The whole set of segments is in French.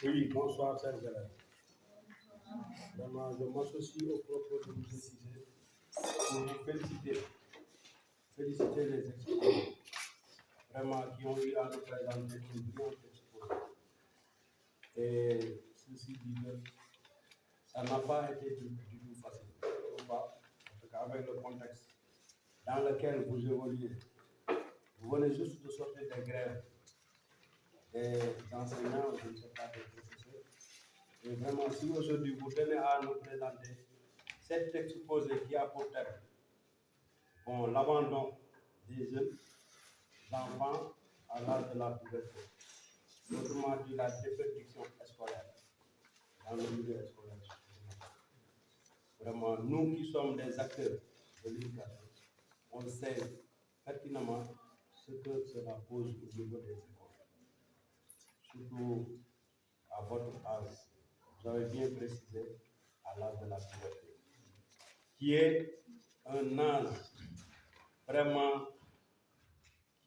Oui, bonsoir, chers élèves. Vraiment, je m'associe au propos de M. Cissé pour vous féliciter les exposants, vraiment, qui ont eu à nous présenter une brillante exposé. Et ceci dit que ça n'a pas été du tout facile. Pourquoi? Parce qu'avec le contexte dans lequel vous évoluez, vous venez juste de sortir des grèves des enseignants, je ne sais pas, des professeurs. Et vraiment, si aujourd'hui vous venez à nous présenter cet exposé qui a pour thème l'abandon des jeunes enfants à l'âge de la puberté, autrement dit la déperdition scolaire dans le milieu scolaire. Vraiment, nous qui sommes des acteurs de l'éducation, on sait pertinemment ce que cela pose au niveau des écoles. Surtout à votre âge, vous avez bien précisé, à l'âge de la puberté, qui est un âge vraiment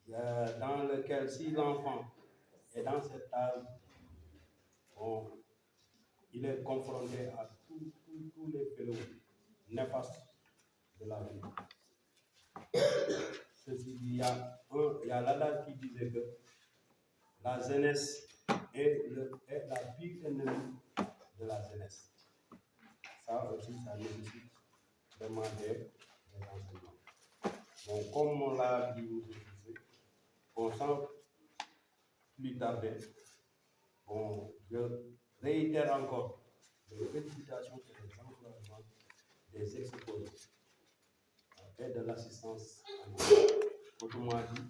dans lequel, si l'enfant est dans cet âge, il est confronté à tous les phénomènes néfastes de la vie. Ceci dit, il y a l'adage qui disait que la jeunesse est la pire ennemie de la jeunesse. Ça aussi, ça nécessite vraiment des enseignements. Bon, comme on l'a dit, sans plus tarder, je réitère encore les félicitations et les encouragements des exposés et de l'assistance. Autrement dit,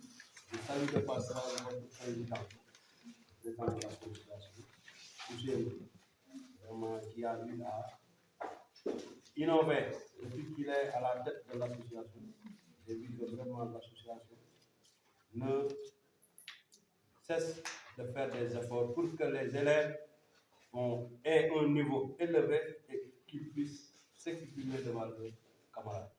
je salue de passage votre président de l'association, vraiment qui a eu à innover depuis qu'il est à la tête de l'association. J'ai vu que vraiment l'association ne cesse de faire des efforts pour que les élèves aient un niveau élevé et qu'ils puissent s'exprimer devant leurs camarades.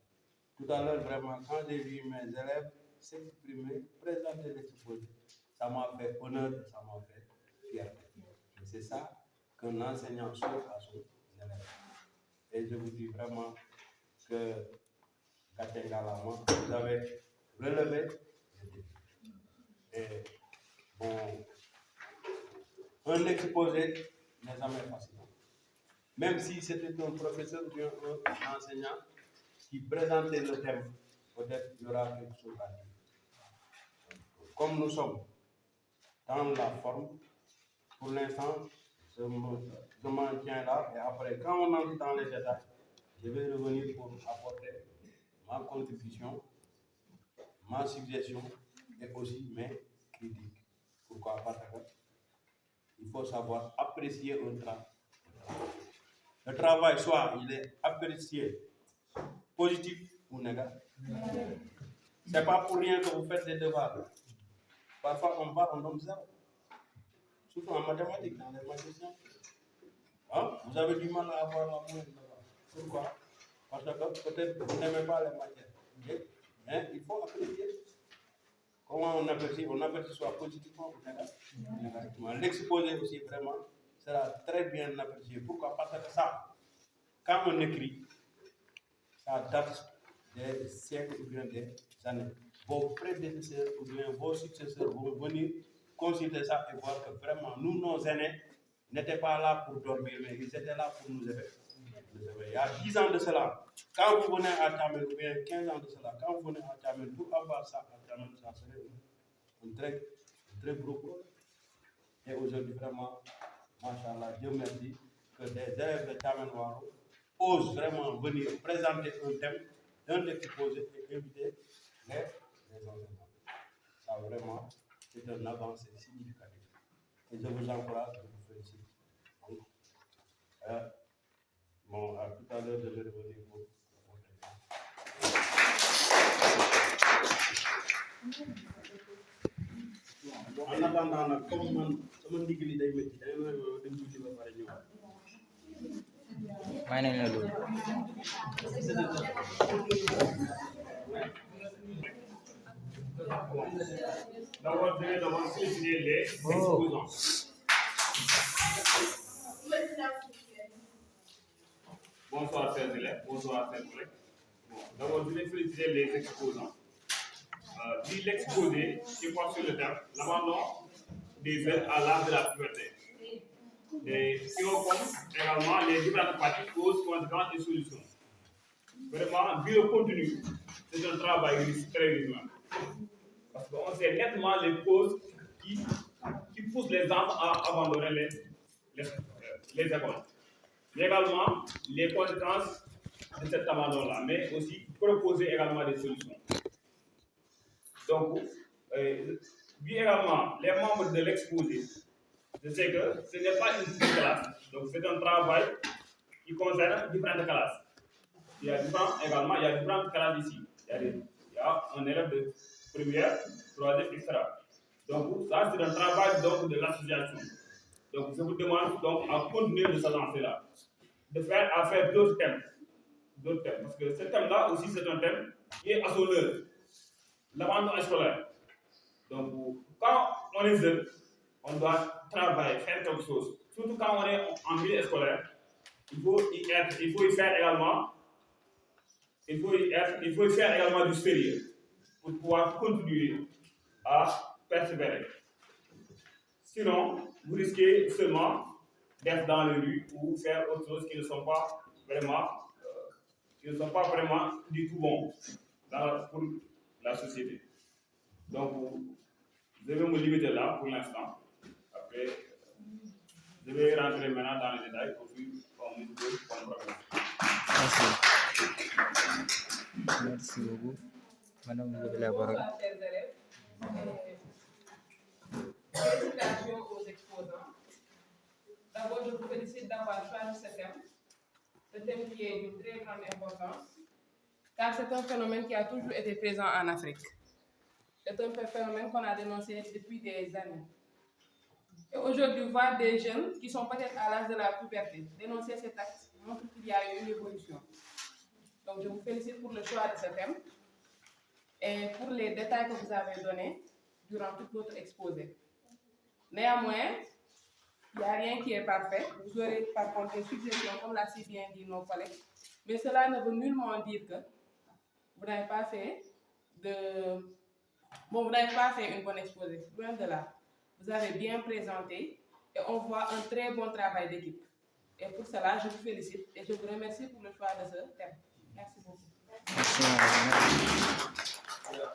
Tout à l'heure, vraiment, quand j'ai vu mes élèves s'exprimer, présenter l'exposé, ça m'a fait honneur et ça m'a fait fierté. Et c'est ça qu'un enseignant souhaite à son élève. Et je vous dis vraiment que Katengalama, vous avez relevé le défi. Et un exposé n'est jamais facile. Même si c'était un professeur ou un enseignant qui présentait le thème, peut-être il y aura quelque chose à dire. Comme nous sommes dans la forme, pour l'instant, je m'en tiens là, et après, quand on entre dans les détails, je vais revenir pour apporter ma contribution, ma suggestion et aussi mes critiques. Pourquoi? Parce qu'il faut savoir apprécier un travail. Le travail, soit il est apprécié positif ou négatif. Ce n'est pas pour rien que vous faites des devoirs. Parfois, on part en donne zéro. Surtout en mathématiques, dans les mathématiques. Vous avez du mal à avoir la moyenne là-bas. Pourquoi? Parce que peut-être vous n'aimez pas les matières. Mais il faut apprécier. Comment on apprécie? On apprécie soit positivement ou négativement. L'exposé aussi, vraiment, sera très bien apprécié. Pourquoi? Parce que ça, quand on écrit, ça date des siècles ou bien des années. Vos prédécesseurs ou bien vos successeurs vont venir consulter ça et voir que vraiment, nous, nos aînés, n'étaient pas là pour dormir, mais ils étaient là pour nous aider. Il y a 10 ans de cela, quand vous venez à Tamil, ou bien 15 ans de cela, quand vous venez à Tamil, pour avoir ça à Tamil, ça serait un très gros problème. Et aujourd'hui, vraiment, machallah, Dieu merci, que des élèves de Tamil Waro osent vraiment venir présenter un thème, un exposé et inviter les enseignants. Ça, vraiment, c'est un avancée significatif. Et je vous encourage, je vous félicite. À tout à l'heure, je vais revenir pour en attendant, comme je me dis que l'idée est d'abord, je vais devoir sélectionner les exposants. Bonsoir chers élèves, bonsoir chers collègues. Bon, d'abord, je vais féliciter les exposants. L'exposé qui porte sur le thème l'abandon des jeunes à l'âge de la puberté. Et qui reprend également les différentes parties, causes, conséquences et solutions. Vraiment, vu le contenu, c'est un travail très humain. Parce qu'on sait nettement les causes qui poussent les enfants à abandonner les écoles. Mais également les conséquences de cet abandon-là, mais aussi proposer également des solutions. Donc, vu également les membres de l'exposé, je sais que ce n'est pas une petite classe, donc c'est un travail qui concerne différentes classes. Il y a différentes classes ici. Il y a un élève de première, troisième, etc. Donc, ça, c'est un travail donc, de l'association. Donc, je vous demande donc à continuer de se lancer là, de faire d'autres thèmes. Parce que ce thème-là aussi, c'est un thème qui est à son heure. L'abandon scolaire. Donc, quand on est jeune, on doit travailler, faire quelque chose. Surtout quand on est en milieu scolaire, il faut y faire également du sérieux pour pouvoir continuer à persévérer. Sinon, vous risquez seulement d'être dans les rues ou faire autre chose qui ne sont pas vraiment du tout bons pour la société. Donc, je vais me limiter là pour l'instant. Après, je vais rentrer maintenant dans les détails pour suivre comme problème. Merci beaucoup. Madame, vous avez la parole. Bonsoir, chers élèves. Félicitations aux exposants. D'abord, je vous félicite d'avoir choisi ce thème. Ce thème qui est d'une très grande importance, car c'est un phénomène qui a toujours été présent en Afrique. C'est un phénomène qu'on a dénoncé depuis des années. Et aujourd'hui, voir des jeunes qui sont peut-être à l'âge de la puberté dénoncer cet acte montre qu'il y a eu une évolution. Donc, je vous félicite pour le choix de ce thème et pour les détails que vous avez donnés durant tout votre exposé. Néanmoins, il n'y a rien qui est parfait. Vous aurez par contre des suggestions, comme l'a si bien dit nos collègues. Mais cela ne veut nullement dire que vous n'avez pas fait une bonne exposé. Loin de là. Vous avez bien présenté et on voit un très bon travail d'équipe. Et pour cela, je vous félicite et je vous remercie pour le choix de ce thème. Merci beaucoup. Merci.